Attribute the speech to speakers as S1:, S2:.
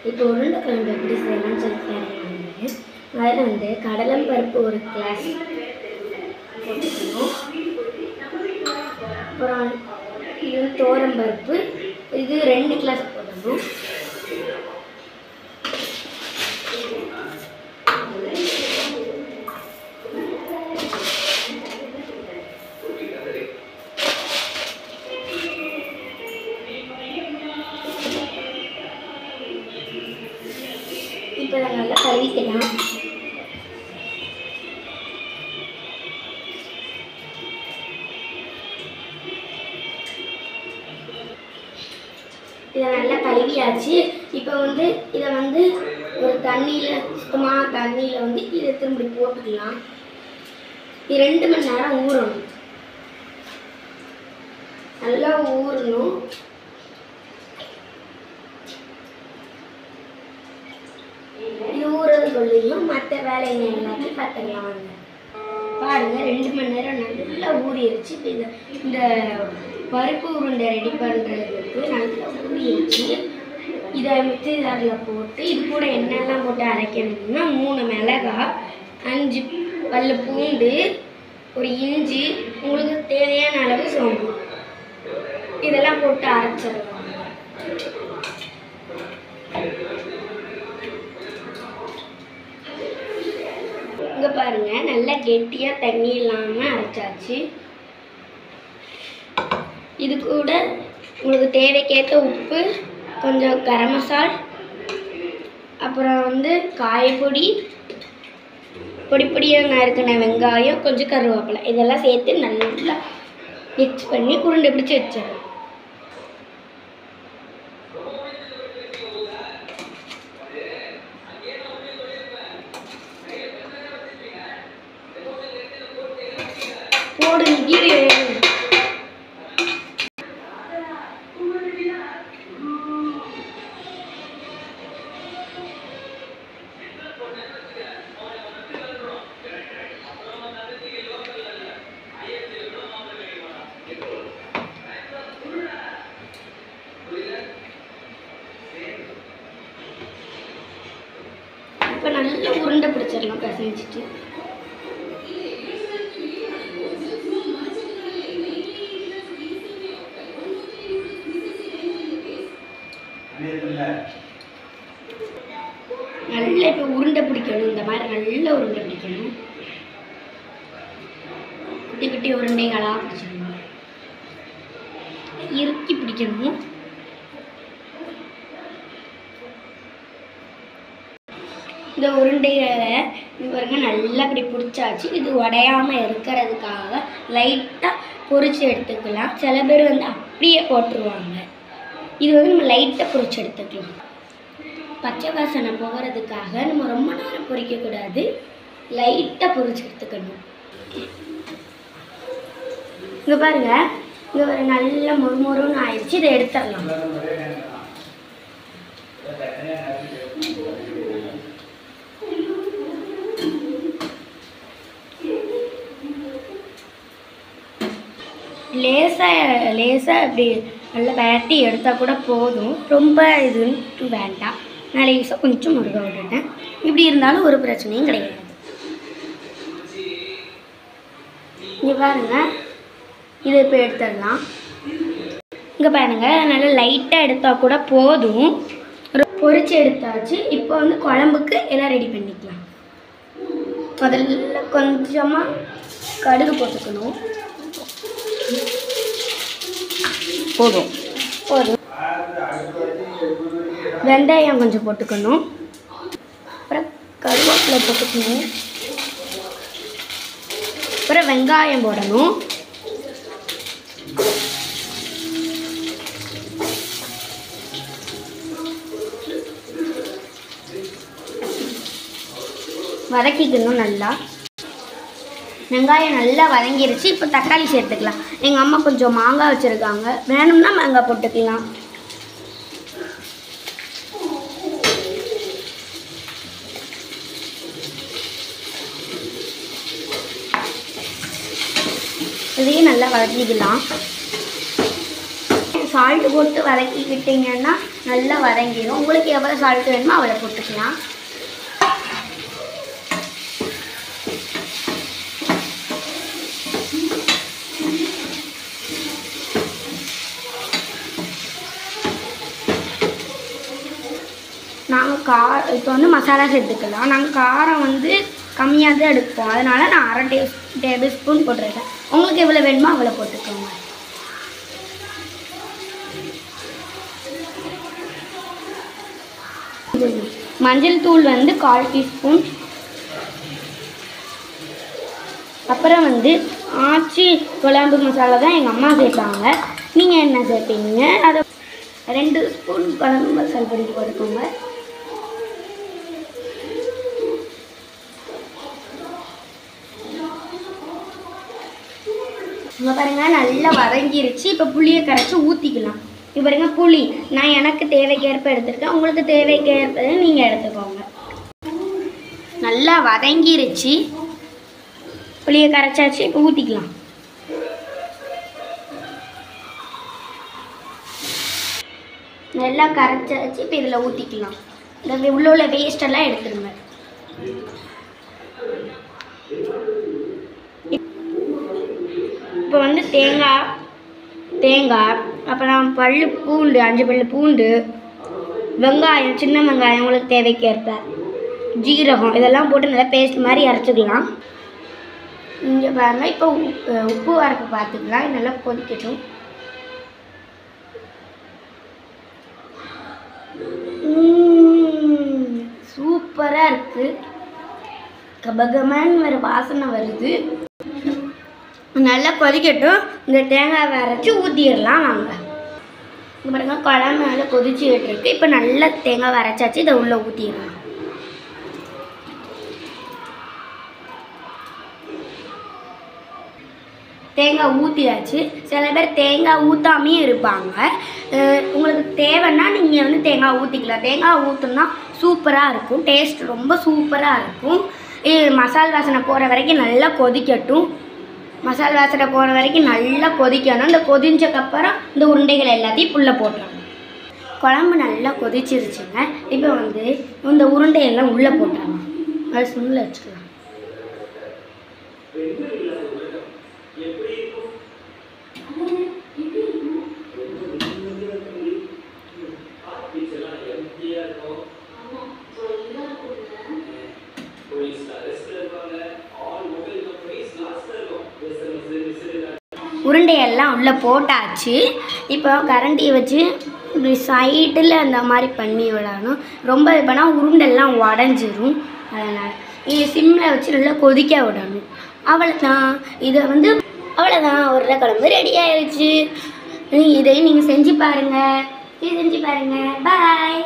S1: இப்போ உருளைக்கிழங்கு எப்படி செய்யலாம்னு சொல்லித்தரேன். அதில் வந்து கடலம் பருப்பு ஒரு கிளாஸ் போட்டுக்கணும். அப்புறம் இது தோரம் பருப்பு இது 2 கிளாஸ் போடணும். இப்போ நல்லா கழுவிக்கலாம். இதை நல்லா கழுவியாச்சு. இப்போ வந்து இதை வந்து ஒரு தண்ணியில் சுத்தமான தண்ணியில் வந்து இதை திரும்பி போட்டுக்கலாம். இது 2 மணி நேரம் ஊறணும். நல்லா ஊறணும். இது ஊறது சொல்லியும் மற்ற வேலைங்க எல்லாத்தையும் பார்த்துக்கலாம். பாருங்கள் 2 மணி நேரம் நல்லா ஊறிடுச்சு. இப்போ இந்த பருப்பு உருண்டை ரெடி பண்ணுறதுக்கு நல்லா ஊறிடுச்சு. இதை மிக்ஸி ஜாரில் போட்டு இது கூட என்னெல்லாம் போட்டு அரைக்கணும்னா 3 மிளகாய், 5 பல்லு பூண்டு, ஒரு இஞ்சி, உங்களுக்கு தேவையான அளவு சோம்பு இதெல்லாம் போட்டு அரைச்சிடலாம். இங்கே பாருங்கள் நல்லா கெட்டியாக தண்ணி இல்லாமல் அரைச்சாச்சு. இது கூட உங்களுக்கு தேவைக்கேற்ற உப்பு, கொஞ்சம் கரம் மசாலா, அப்புறம் வந்து காயப்பொடி, பொடியாக நறுக்கின வெங்காயம், கொஞ்சம் கருவேப்பிலை இதெல்லாம் சேர்த்து நல்லா மிக்ஸ் பண்ணி உருண்டை பிடிச்சி வச்சிடலாம். போடு கீரை இப்போ நல்லா உருண்டை பிடிச்சிடலாம் பிசைஞ்சிட்டு. நல்லா இப்போ உருண்டை பிடிக்கணும். இந்த மாதிரி நல்லா உருண்டை பிடிக்கணும். குட்டி குட்டி உருண்டைகளாக பிடிச்சிடணும். இறுக்கி பிடிக்கணும். இந்த உருண்டைகளை பாருங்க நல்லா இப்படி பிடிச்சாச்சு. இது உடையாமல் இருக்கிறதுக்காக லைட்டாக பொரிச்சு எடுத்துக்கலாம். சில பேர் வந்து அப்படியே போட்டுருவாங்க. இது வந்து நம்ம லைட்டாக பொரிச்சு எடுத்துக்கலாம். பச்சை வாசனை போகிறதுக்காக நம்ம ரொம்ப நேரம் பொரிக்கக்கூடாது, லைட்டாக பொரிச்சு எடுத்துக்கணும். இங்கே பாருங்கள், இங்கே ஒரு நல்ல மொறுமொறுன்னு ஆயிடுச்சு. இதை எடுத்துடலாம். லேசாக இப்படி நல்லா பேட்டி எடுத்தால் கூட போதும். ரொம்ப இதுன்னு வேண்டாம். நான் லேசாக கொஞ்சம் முருக விட்டுட்டேன். இப்படி இருந்தாலும் ஒரு பிரச்சனையும் கிடையாது. இங்கே பாருங்கள், இதை இப்போ எடுத்துடலாம். இங்கே பாருங்கள் நல்லா லைட்டாக எடுத்தால் கூட போதும். பொரிச்சு எடுத்தாச்சு. இப்போ வந்து குழம்புக்கு எல்லாம் ரெடி பண்ணிக்கலாம். முதல்ல கொஞ்சமாக கடுகு போட்டுக்கணும். போதும். வெந்தயம் கொஞ்சம் போட்டுக்கணும். அப்புறம் கருவேப்பிலை போட்டுக்கணும். அப்புறம் வெங்காயம் போடணும். வதக்கிக்கணும் நல்லா. வெங்காயம் நல்லா வதங்கிருச்சு. இப்போ தக்காளி சேர்த்துக்கலாம். எங்கள் அம்மா கொஞ்சம் மாங்காய் வச்சுருக்காங்க, வேணும்னா மாங்காய் போட்டுக்கலாம். இதையும் நல்லா வதக்கிக்கலாம். சால்ட்டு போட்டு வதக்கிக்கிட்டிங்கன்னா நல்லா வதங்கிடும். உங்களுக்கு எவ்வளோ சால்ட்டு வேணுமோ அவ்வளோ போட்டுக்கலாம். நாங்கள் இப்போ வந்து மசாலா சேர்த்துக்கலாம். நாங்கள் காரம் வந்து கம்மியாக தான் எடுப்போம், அதனால் நான் 1/2 டேபிள் ஸ்பூன் போட்டிருக்கேன். உங்களுக்கு எவ்வளோ வேணுமோ அவ்வளோ போட்டுக்கோங்க. மஞ்சள் தூள் வந்து 1/4 டீஸ்பூன். அப்புறம் வந்து ஆச்சி குழம்பு மசாலா தான் எங்கள் அம்மா சேர்ப்பாங்க. நீங்கள் என்ன சேர்ப்பீங்க? அதை 2 ஸ்பூன் குழம்பு மசாலா பொடி போட்டுக்கோங்க. இங்கே பாருங்கள் நல்லா வதங்கிருச்சு. இப்போ புளியை கரைச்சி ஊற்றிக்கலாம். இப்போ பாருங்க புளி நான் எனக்கு தேவைக்கேற்ப எடுத்துருக்கேன், உங்களுக்கு தேவைக்கேற்ப நீங்கள் எடுத்துக்கோங்க. நல்லா வதங்கிருச்சு, புளியை கரைச்சாச்சு. இப்போ ஊற்றிக்கலாம். நல்லா கரைச்சாச்சு. இப்போ இதில் ஊற்றிக்கலாம். இந்த உள்ள வேஸ்டெல்லாம் எடுத்துருங்க. இப்போ வந்து தேங்காய் அப்புறம் பூண்டு 5 பல்லு பூண்டு, வெங்காயம், சின்ன வெங்காயம் உங்களுக்கு தேவைக்கேற்ப, ஜீரகம் இதெல்லாம் போட்டு நல்லா பேஸ்ட் மாதிரி அரைச்சிக்கலாம். இங்கே பாருங்கள். இப்போ உப்பு வரப்பு பார்த்துக்கலாம். நல்லா கொதிக்கட்டும். சூப்பராக இருக்குது. கபகமான்னு வேறு வாசனை வருது. நல்லா கொதிக்கட்டும். இந்த தேங்காவை அரைச்சி ஊற்றிடலாம். நாங்கள் இங்கே பாருங்க குழம்பு நல்லா கொதிச்சுக்கிட்டு இருக்கு. இப்போ நல்லா தேங்காவை அரைச்சாச்சு. இதை உள்ளே ஊற்றிடலாம். தேங்காய் ஊற்றியாச்சு. சில பேர் தேங்காய் ஊற்றாமே இருப்பாங்க. உங்களுக்கு தேவைன்னா நீங்கள் வந்து தேங்காய் ஊற்றிக்கலாம். தேங்காய் ஊற்றினா சூப்பராக இருக்கும். டேஸ்ட் ரொம்ப சூப்பராக இருக்கும். மசால் வாசனை போகிற வரைக்கும் நல்லா கொதிக்கட்டும். மசால் வாசனை போகிற வரைக்கும் நல்லா கொதிக்கணும். இந்த கொதிஞ்சக்கப்புறம் இந்த உருண்டைகள் எல்லாத்தையும் உள்ளே போட்டுறணும். குழம்பு நல்லா கொதிச்சிருச்சுங்க. இப்போ வந்து இந்த உருண்டையெல்லாம் உள்ளே போட்டுறலாம். அது சிம்மில் வச்சுக்கலாம். உருண்டையெல்லாம் உள்ளே போட்டாச்சு. இப்போ கரண்டியை வச்சு இப்படி சைடில் அந்த மாதிரி பண்ணி விடணும். ரொம்ப இது பண்ணால் உருண்டெல்லாம் உடஞ்சிரும். அதனால் இது சிம்மில் வச்சு நல்லா கொதிக்க விடணும். அவ்வளோதான். இதை வந்து அவ்வளோதான். உருளைக்குழம்பு ரெடி ஆயிடுச்சு. இதையும் நீங்கள் செஞ்சு பாருங்கள். பாய்.